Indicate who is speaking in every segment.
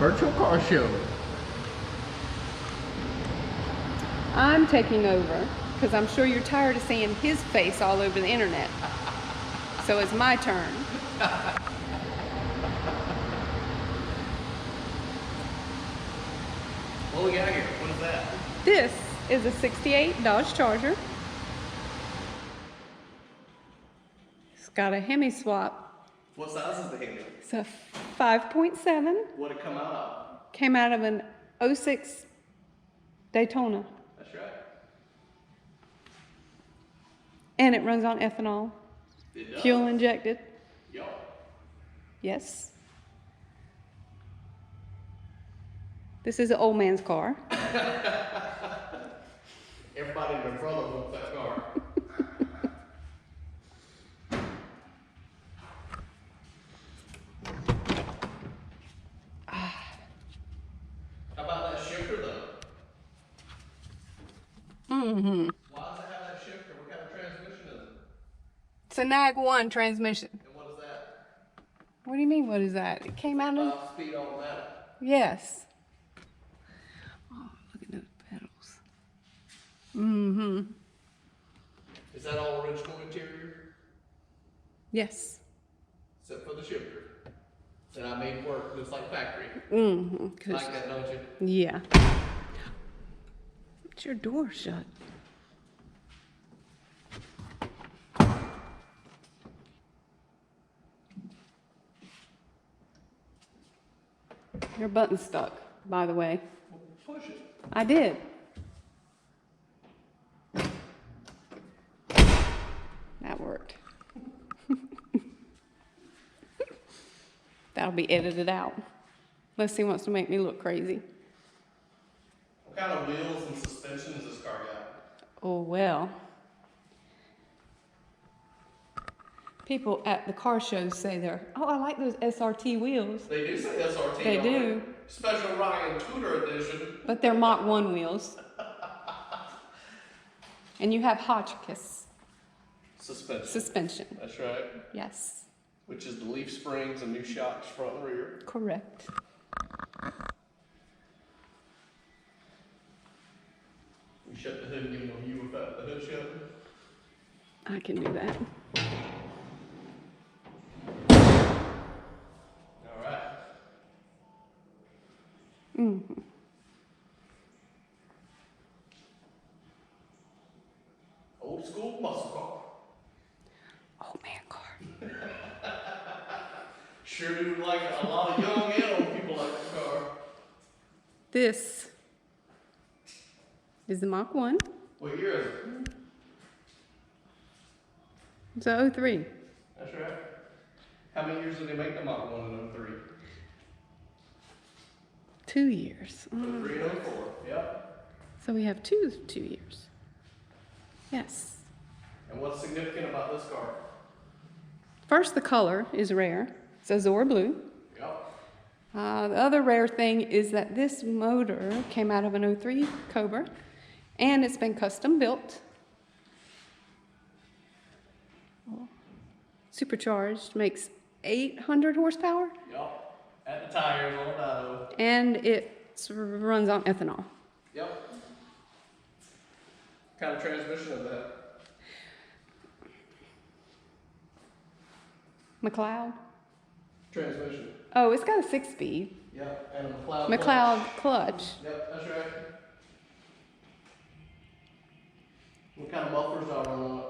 Speaker 1: virtual car show.
Speaker 2: I'm taking over because I'm sure you're tired of seeing his face all over the internet. So it's my turn.
Speaker 1: What we got here? What is that?
Speaker 2: This is a 68 Dodge Charger. It's got a Hemi swap.
Speaker 1: What size is the Hemi?
Speaker 2: It's a 5.7.
Speaker 1: What'd it come out of?
Speaker 2: Came out of an 06 Daytona.
Speaker 1: That's right.
Speaker 2: And it runs on ethanol.
Speaker 1: It does.
Speaker 2: Fuel injected.
Speaker 1: Yup.
Speaker 2: Yes. This is an old man's car.
Speaker 1: Everybody and their brother wants that car. How about that shifter though?
Speaker 2: Mm-hmm.
Speaker 1: Why does it have that shifter? What kind of transmission is it?
Speaker 2: It's a Nag 1 transmission.
Speaker 1: And what is that?
Speaker 2: What do you mean, what is that? It came out of...
Speaker 1: 5-speed automatic.
Speaker 2: Yes. Oh, look at those pedals. Mm-hmm.
Speaker 1: Is that all original interior?
Speaker 2: Yes.
Speaker 1: Except for the shifter. That I made work just like factory.
Speaker 2: Mm-hmm.
Speaker 1: Like that, don't you?
Speaker 2: Yeah. What's your door shut? Your button's stuck, by the way.
Speaker 1: Well, push it.
Speaker 2: I did. That worked. That'll be edited out. Unless he wants to make me look crazy.
Speaker 1: What kind of wheels and suspension has this car got?
Speaker 2: Oh, well. People at the car shows say oh, I like those SRT wheels.
Speaker 1: They do say SRT.
Speaker 2: They do.
Speaker 1: Special Ryan Tudor edition.
Speaker 2: But they're Mach 1 wheels. And you have Hotchkiss suspension.
Speaker 1: That's right.
Speaker 2: Yes.
Speaker 1: Which is the leaf springs and new shocks front and rear.
Speaker 2: Correct.
Speaker 1: You shut the hood and give them a view without the hood shut.
Speaker 2: I can do that.
Speaker 1: All right.
Speaker 2: Mm-hmm.
Speaker 1: Old school muscle car.
Speaker 2: Old man car.
Speaker 1: Sure do like a lot of young and old people like the car.
Speaker 2: This is the Mach 1.
Speaker 1: What year is it?
Speaker 2: It's a 03.
Speaker 1: That's right. How many years did they make the Mach 1 in 03?
Speaker 2: 2 years.
Speaker 1: 03 and 04, yep.
Speaker 2: So we have two years. Yes.
Speaker 1: And what's significant about this car?
Speaker 2: First, the color is rare. It's Azure blue.
Speaker 1: Yep.
Speaker 2: The other rare thing is that this motor came out of an 03 Cobra, and it's been custom built. Supercharged, makes 800 horsepower.
Speaker 1: Yep. At the tires on the dyno.
Speaker 2: And it runs on ethanol.
Speaker 1: Yep. What kind of transmission is that?
Speaker 2: McLeod.
Speaker 1: Transmission.
Speaker 2: Oh, it's got a 6-speed.
Speaker 1: Yep. And a McLeod.
Speaker 2: McLeod clutch.
Speaker 1: Yep, that's right. What kind of mufflers are on it?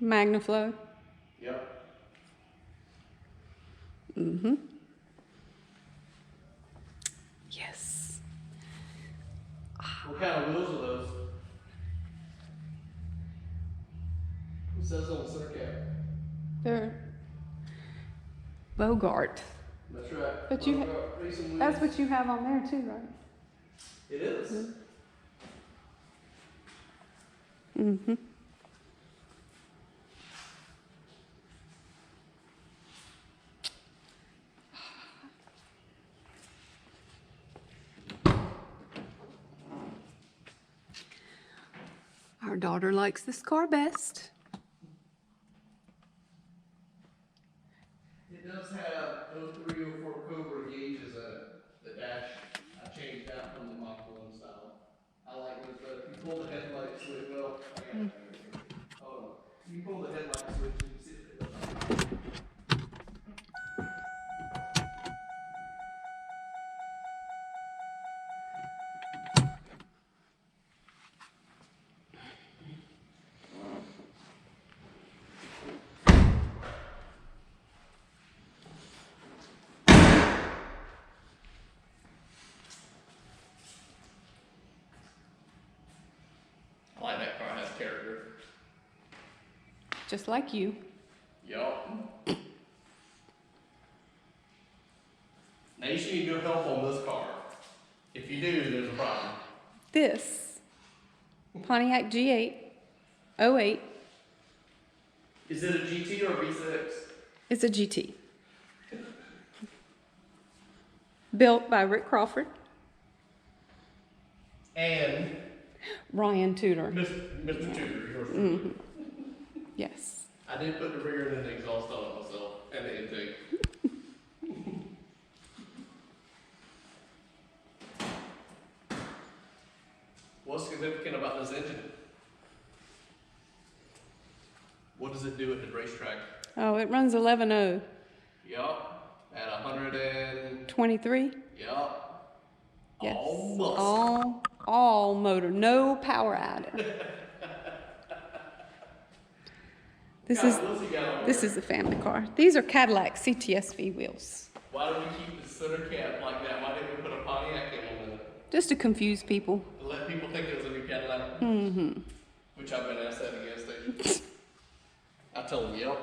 Speaker 2: Magnaflow.
Speaker 1: Yep.
Speaker 2: Mm-hmm. Yes.
Speaker 1: What kind of wheels are those? It says on the center cap.
Speaker 2: They're Bogart.
Speaker 1: That's right.
Speaker 2: But that's what you have on there too, right?
Speaker 1: It is.
Speaker 2: Mm-hmm. Our daughter likes this car best.
Speaker 1: It does have 03, 04 Cobra pull the headlight switch. Well, I got it. Hold on. You pull the headlight switch and you see if it does. I like that car has character.
Speaker 2: Just like you.
Speaker 1: Yup. Now you should need your help on this car. If you do, there's a problem.
Speaker 2: This Pontiac G8 08
Speaker 1: Is it a GT or a V6?
Speaker 2: is a GT. Built by Rick Crawford,
Speaker 1: And
Speaker 2: Ryan Tudor.
Speaker 1: Mr. Tudor, yours.
Speaker 2: Mm-hmm. Yes.
Speaker 1: I did put the rear end and the exhaust on it myself, and the intake. What's significant about this engine? What does it do at the racetrack?
Speaker 2: Oh, it runs 11.0.
Speaker 1: Yup. At 100
Speaker 2: 23?
Speaker 1: Yup.
Speaker 2: Yes.
Speaker 1: All muscle.
Speaker 2: All motor, no power adder. This is the family car. These are Cadillac CTSV wheels.
Speaker 1: Why do we keep the center cap like that? Why didn't we put a Pontiac in it?
Speaker 2: Just to confuse people.
Speaker 1: To let people think it was a new Cadillac?
Speaker 2: Mm-hmm.
Speaker 1: Which I've been asked that at gas stations. I tell them, yep.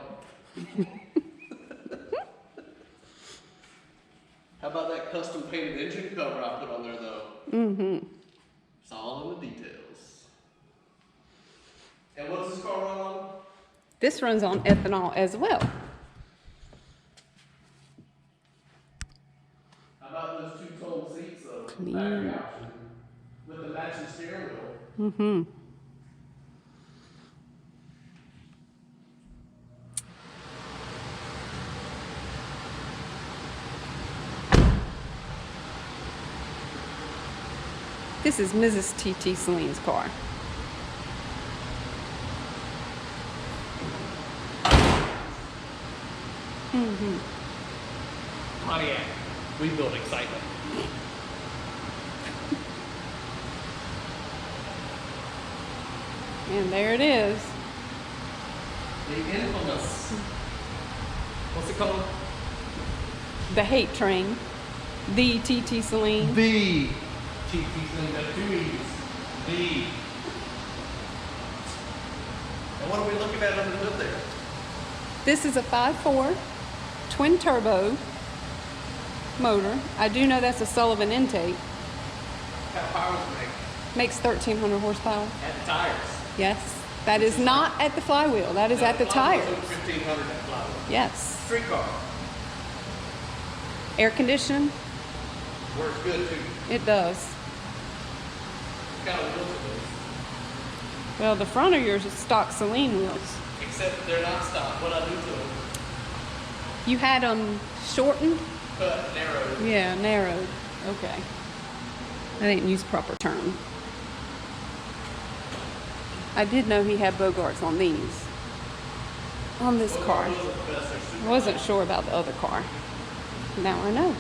Speaker 1: How about that custom painted engine cover I put on there though?
Speaker 2: Mm-hmm.
Speaker 1: It's all in the details. And what does this car run on?
Speaker 2: This runs on ethanol as well.
Speaker 1: How about those two tone seats though?
Speaker 2: Clean.
Speaker 1: Battery option. With the matching steering wheel.
Speaker 2: Mm-hmm. This is Mrs TTSaleen's car. Mm-hmm.
Speaker 1: Pontiac. We build excitement.
Speaker 2: And there it is.
Speaker 1: The infamous. What's it called?
Speaker 2: The hate train. The TTSaleen.
Speaker 1: The TTSaleen. Got two E's. The. And what are we looking at under the hood there?
Speaker 2: This is a 5.4 twin turbo motor. I do know that's a Sullivan intake.
Speaker 1: How power does it make?
Speaker 2: Makes 1,300 horsepower.
Speaker 1: At the tires.
Speaker 2: Yes. That is not at the flywheel. That is at the tires.
Speaker 1: 1,500 at flywheel.
Speaker 2: Yes.
Speaker 1: Street car.
Speaker 2: Air conditioning.
Speaker 1: Works good too.
Speaker 2: It does.
Speaker 1: What kind of wheels are those?
Speaker 2: Well, the front of yours is stock Saleen wheels.
Speaker 1: Except they're not stock. What I do to them?
Speaker 2: You had them shortened?
Speaker 1: Cut, narrowed.
Speaker 2: Yeah, narrowed. Okay. I didn't use proper term. I did know he had Bogarts on these. On this car. I wasn't sure about the other car. Now I know.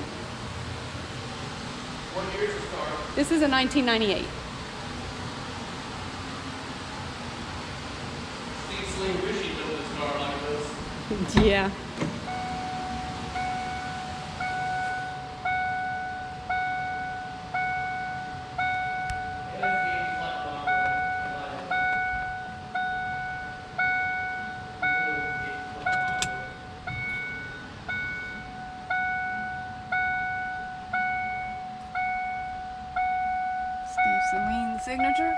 Speaker 1: What year's this car?
Speaker 2: This is a 1998.
Speaker 1: Steve Saleen wish he built this car like this.
Speaker 2: Yeah. Steve Saleen signature.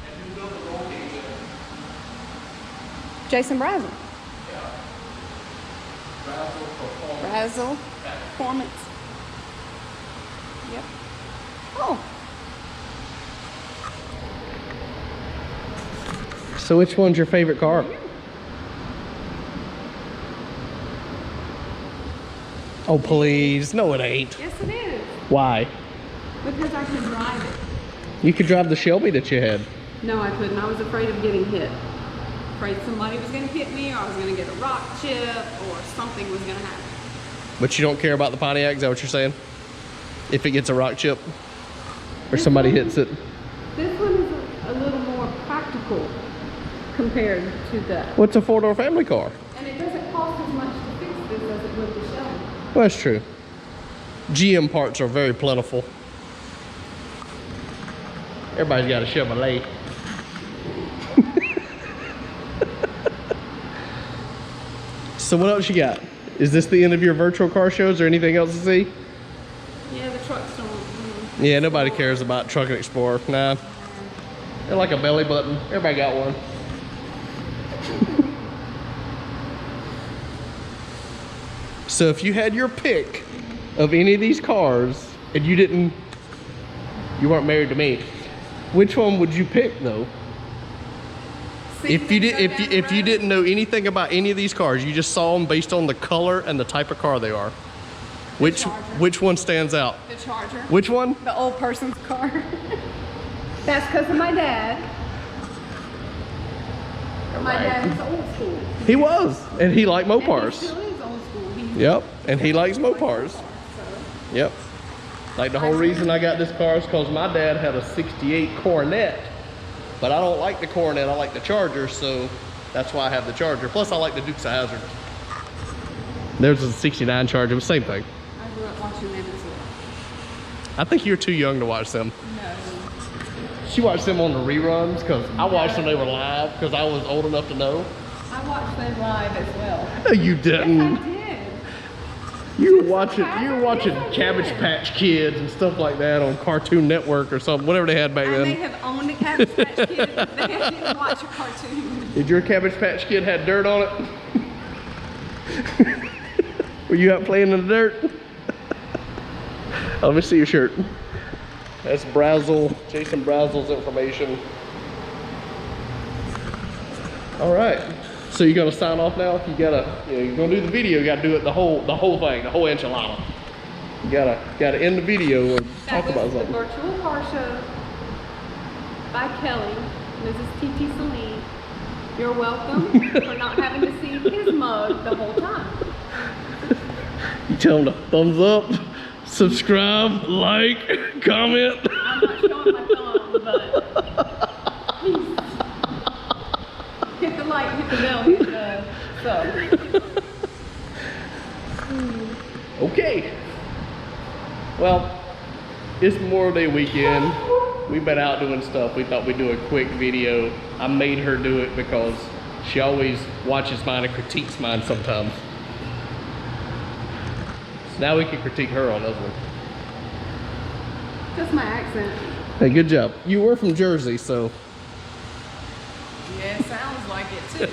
Speaker 1: And who built the roll cage in it?
Speaker 2: Jason Brazel.
Speaker 1: Yeah. Razzle Performance.
Speaker 2: Brazel Performance. Yep. Oh.
Speaker 3: So which one's your favorite car? Oh, please. No, it ain't.
Speaker 2: Yes, it is.
Speaker 3: Why?
Speaker 2: Because I can drive it.
Speaker 3: You could drive the Shelby that you had.
Speaker 2: No, I couldn't. I was afraid of getting hit. Afraid somebody was going to hit me, or I was going to get a rock chip, or something was going to happen.
Speaker 3: But you don't care about the Pontiac, is that what you're saying? If it gets a rock chip? Or somebody hits it?
Speaker 2: This one is a little more practical compared to that.
Speaker 3: Well, it's a 4-door family car.
Speaker 2: And it doesn't cost as much to fix this as it would to Shelby.
Speaker 3: Well, that's true. GM parts are very plentiful. Everybody's got a Chevrolet. So what else you got? Is this the end of your virtual car shows or anything else to see?
Speaker 2: Yeah, the trucks don't.
Speaker 3: Yeah, nobody cares about Truck and Explorer. Nah. They're like a belly button. Everybody got one. So if you had your pick of any of these cars and you weren't married to me, which one would you pick though? If you didn't know anything about any of these cars, you just saw them based on the color and the type of car they are. Which one stands out?
Speaker 2: The Charger.
Speaker 3: Which one?
Speaker 2: The old person's car. That's because of my dad. My dad was old school.
Speaker 3: He was, and he liked Mopars.
Speaker 2: He still is old school.
Speaker 3: Yep, and he likes Mopars. Yep. Like the whole reason I got this car is because my dad had a '68 Coronet, but I don't like the Coronet. I like the Charger, so that's why I have the Charger. Plus, I like the Dukes of Hazzard. There's a '69 Charger, the same thing.
Speaker 2: I grew up watching them as well.
Speaker 3: I think you're too young to watch them.
Speaker 2: No.
Speaker 3: She watched them on the reruns because I watched them. They were live because I was old enough to know.
Speaker 2: I watched them live as well.
Speaker 3: No, you didn't.
Speaker 2: Yes, I did.
Speaker 3: You were watching Cabbage Patch Kids and stuff like that on Cartoon Network or something, whatever they had back
Speaker 2: I
Speaker 3: then.
Speaker 2: may have owned a Cabbage Patch Kid, but they didn't watch a cartoon.
Speaker 3: Did your Cabbage Patch Kid have dirt on it? Were you out playing in the dirt? Let me see your shirt. That's Brazel, Jason Brazel's information. All right. So you're gonna sign off now? You gotta, you're gonna do the video. You gotta do it the whole thing, the whole enchilada. You gotta end the video and talk about something.
Speaker 2: The virtual car show by Kelly, Mrs TTSaleen. You're welcome for not having to see his mug the whole time.
Speaker 3: You tell him to thumbs up, subscribe, like, comment.
Speaker 2: I'm not showing my thumb, but please hit the like, hit the bell, hit the sub.
Speaker 3: Okay. Well, it's Memorial Day weekend. We've been out doing stuff. We thought we'd do a quick video. I made her do it because she always watches mine and critiques mine sometimes. So now we can critique her on this one.
Speaker 2: Just my accent.
Speaker 3: Hey, good job. You were from Jersey, so.
Speaker 2: Yeah, it sounds like it too.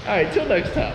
Speaker 3: All right, till next time.